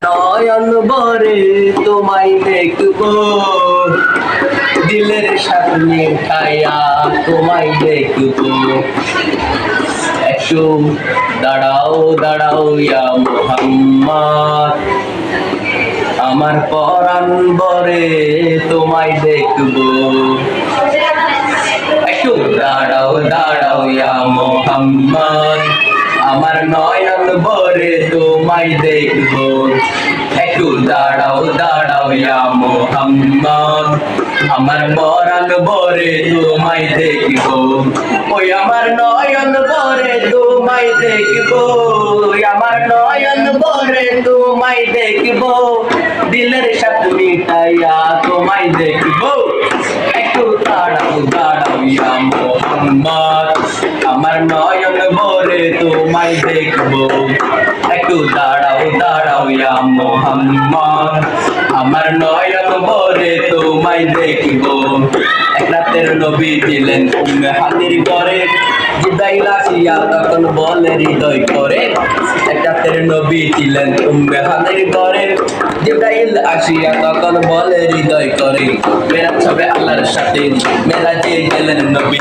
নয়ন ভরে তোমায় দেখবো, দিলের সামনে খায়া তোমায় দেখবো। একটু দাঁড়াও দাঁড়াও ইয়া মুহাম্মদ, আমার পরাণ ভরে তোমায় দেখবো। একটু দাঁড়াও দাঁড়াও ইয়া মুহাম্মদ, আমার নয়ন ভরে তোমায় দেখবো। একটু দাঁড়াও দাঁড়াও ইয়া মুহাম্মদ, আমার পরাণ ভরে তোমায় দেখবো। ওই আমার নয়ন ভরে তোমায় দেখবো, আমার নয়ন ভরে তোমায় দেখবো, দিলের সাথে মিটাইয়া তোমায় দেখবো। একটু দাঁড়াও দাঁড়াও ইয়া মুহাম্মদ, আমার নয়ন ভরে তোমায় দেখবো। একটু দাঁড়াও দাঁড়াও ইয়া মুহাম্মদ, আমার নয়ন ভরে তোমায় দেখবো। এক রাতের নবী ছিলেন উম্মে হানির ঘরে, জিবরাইল আসিয়া তখন বলে হৃদয় করে। এক রাতের নবী ছিলেন উম্মে হানির ঘরে, জিবরাইল আসিয়া তখন বলে হৃদয় করে। মেরাজ হবে আল্লাহর সাথে, মেরাজে গেলেন নবী,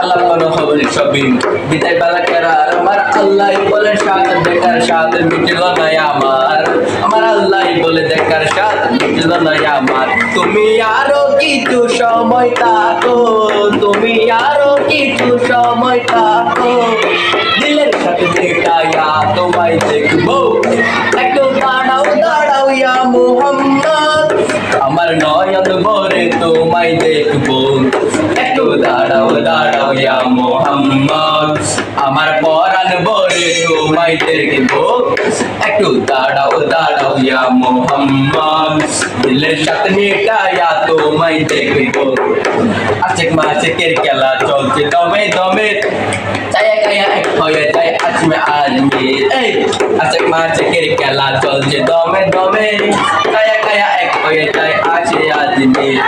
আল্লাহ কোন হবে সবই। বিদায় বেলা কেরার আমার আল্লাহ বলে সাথ দেখার সাথ মিটল না আমার, আমার আল্লাহ বলে দেখার সাথ মিটল না আমার। তুমি আরো কিছু সময় থাকো, তুমি আরো কিছু সময় থাকো, দিলের সাথে দেখাইয়া তোমায় দেখবো। একটু দাঁড়াও দাঁড়াও ইয়া মুহাম্মদ, আমার নয়ন ভরে তোমায় দেখবো। একটু দাঁড়াও দাঁড়াও ইয়া মুহাম্মদ, আমার পরাণ ভরে তোমায় দেখবো। একটু দাঁড়াও দাঁড়াও ইয়া মুহাম্মদ, দিলের সাথে মিটাইয়া তোমায় দেখবো। আশেক মাশেকের খেলা চলছে দমে দমে, চায়া গায়া এক হয়ে যায় আজমে আজমির। এই আশেক মাশেকের খেলা চলছে দমে দমে, চায়া গায়া এক হয়ে যায় আসে আজমির।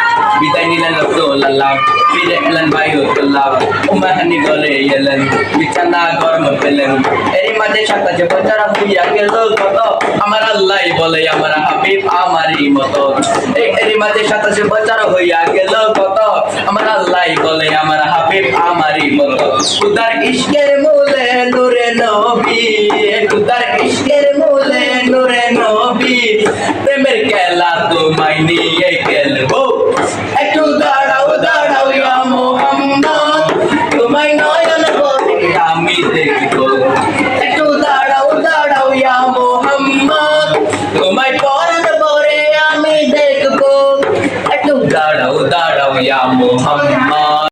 বিদায় নিলেন রাসূলুল্লাহ, ফিরে এলেন বাইতুল্লাহ, উম্মে হানি ঘরে এলেন, বিছানা গরম পেলেন। এরই মাঝে 27 বছর হইয়া গেল কত, আমার আল্লাহ বলে আমার হাবিব আমারই মতো। এরই মাঝে 27 বছর হইয়া গেল কত, আমার আল্লাহ বলে আমার হাবিব আমারই মতো। খুদার ইশকের মূলে নূরে নবী, খুদার ইশকের মূলে নূরে নবী, প্রেমের খেলা তোমায় নিয়ে খেলবো। একটু দাঁড়াও দাঁড়াও ইয়া মুহাম্মদ, তোমায় নয়ন ভরে আমি দেখবো। একটু দাঁড়াও দাঁড়াও ইয়া মুহাম্মদ, তোমায় পরাণ ভরে আমি দেখবো। একটু দাঁড়াও দাঁড়াও ইয়া মুহাম্মদ।